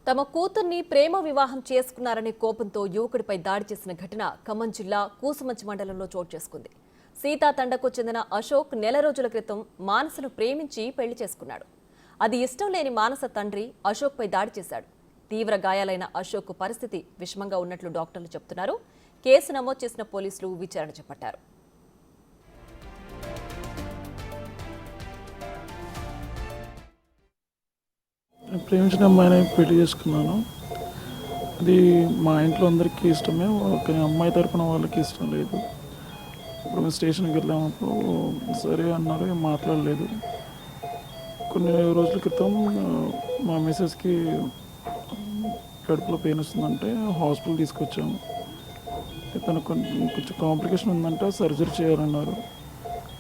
తమ కూతుర్ని ప్రేమ వివాహం చేసుకున్నారనే కోపంతో యువకుడిపై దాడి చేసిన ఘటన ఖమ్మం జిల్లా కూసుమంచి మండలంలో చోటు చేసుకుంది. సీతా తండకు చెందిన అశోక్ నెల రోజుల క్రితం మానసను ప్రేమించి పెళ్లి చేసుకున్నాడు. అది ఇష్టం లేని మానస తండ్రి అశోక్పై దాడి చేశాడు. తీవ్ర గాయాలైన అశోక్ పరిస్థితి విషమంగా ఉన్నట్లు డాక్టర్లు చెబుతున్నారు. కేసు నమోదు చేసిన పోలీసులు విచారణ చేపట్టారు. ప్రేమించిన అమ్మాయిని పెళ్లి చేసుకున్నాను. అది మా ఇంట్లో అందరికీ ఇష్టమే, కానీ అమ్మాయి తరపున వాళ్ళకి ఇష్టం లేదు. ఇప్పుడు మేము స్టేషన్కి వెళ్ళామప్పుడు సరే అన్నారు, ఏం మాట్లాడలేదు. కొన్ని రోజుల క్రితం మా మిసెస్కి కడుపులో పెయిన్ వస్తుందంటే హాస్పిటల్ తీసుకొచ్చాము. తనకు కొంచెం కాంప్లికేషన్ ఉందంటే సర్జరీ చేయాలన్నారు.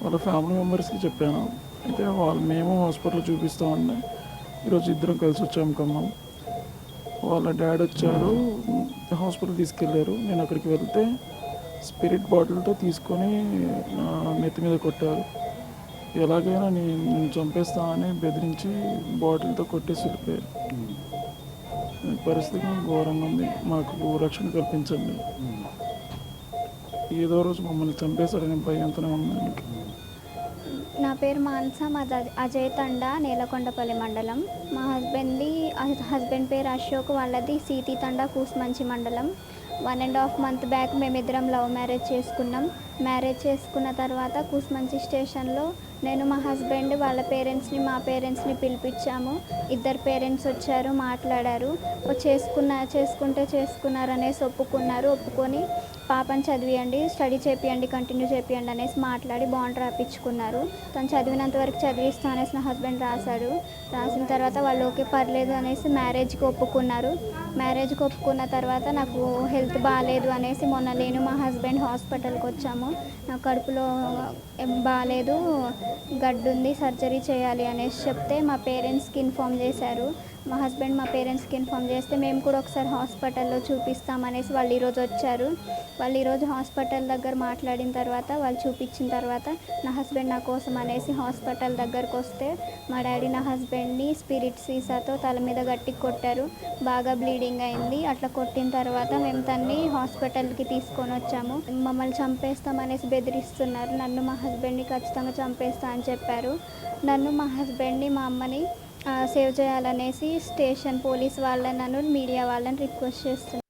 వాళ్ళ ఫ్యామిలీ మెంబర్స్కి చెప్పాను. అయితే మేము హాస్పిటల్ చూపిస్తామంటే ఈరోజు ఇద్దరం కలిసి వచ్చాము ఖమ్మం. వాళ్ళ డాడీ వచ్చారు, హాస్పిటల్ తీసుకెళ్ళారు. నేను అక్కడికి వెళ్తే స్పిరిట్ బాటిల్తో తీసుకొని నెత్తి మీద కొట్టారు. ఎలాగైనా నేను చంపేస్తానని బెదిరించి బాటిల్తో కొట్టేసి వెళ్ళిపోయారు. పరిస్థితి ఘోరంగా ఉంది. మాకు రక్షణ కల్పించండి. ఏదో రోజు మమ్మల్ని చంపేశారనే భయంతోనే ఉంది. నా పేరు మానస, మాది అజయ్ తండా, నేలకొండపల్లి మండలం. మా హస్బెండ్ పేరు అశోక్, వాళ్ళది సీతి తండా, కూసుమంచి మండలం. 1.5 month బ్యాక్ మేమిద్దరం లవ్ మ్యారేజ్ చేసుకున్నాం. మ్యారేజ్ చేసుకున్న తర్వాత కూసుమంచి స్టేషన్లో నేను మా హస్బెండ్ వాళ్ళ పేరెంట్స్ని మా పేరెంట్స్ని పిలిపించాము. ఇద్దరు పేరెంట్స్ వచ్చారు, మాట్లాడారు. చేసుకున్నారనేసి ఒప్పుకొని పాపని చదివియండి, స్టడీ చేపియండి, కంటిన్యూ చేపియండి అనేసి మాట్లాడి బాండ్ రాపించుకున్నారు. తను చదివినంత వరకు చదివిస్తా అనేసి నా హస్బెండ్ రాసిన తర్వాత వాళ్ళు ఓకే పర్లేదు అనేసి మ్యారేజ్కి ఒప్పుకున్నారు. మ్యారేజ్కి ఒప్పుకున్న తర్వాత నాకు హెల్త్ బాగాలేదు అనేసి మొన్న నేను మా హస్బెండ్ హాస్పిటల్కి వచ్చాము. నా కడుపులో బాగాలేదు, గడ్డు ఉంది, సర్జరీ చేయాలి అనేసి చెప్తే మా పేరెంట్స్కి ఇన్ఫామ్ చేశారు. మా హస్బెండ్ మా పేరెంట్స్కి ఇన్ఫామ్ చేస్తే మేము కూడా ఒకసారి హాస్పిటల్లో చూపిస్తామనేసి వాళ్ళు ఈరోజు వచ్చారు. వాళ్ళు ఈరోజు హాస్పిటల్ దగ్గర మాట్లాడిన తర్వాత వాళ్ళు చూపించిన తర్వాత నా హస్బెండ్ నా కోసం అనేసి హాస్పిటల్ దగ్గరకు వస్తే మా డాడీ నా హస్బెండ్ని స్పిరిట్ సీసాతో తల మీద గట్టి కొట్టారు. బాగా బ్లీడింగ్ అయింది. అట్లా కొట్టిన తర్వాత మేము తన్ని హాస్పిటల్కి తీసుకొని వచ్చాము. మమ్మల్ని చంపేస్తామనేసి బెదిరిస్తున్నారు. నన్ను మా హస్బెండ్ని ఖచ్చితంగా చంపేస్తా అని చెప్పారు. నన్ను మా హస్బెండ్ని మా అమ్మని సేవ్ చేయాలనేసి స్టేషన్ పోలీస్ వాళ్ళని, నన్ను మీడియా వాళ్ళని రిక్వెస్ట్ చేస్తున్నాను.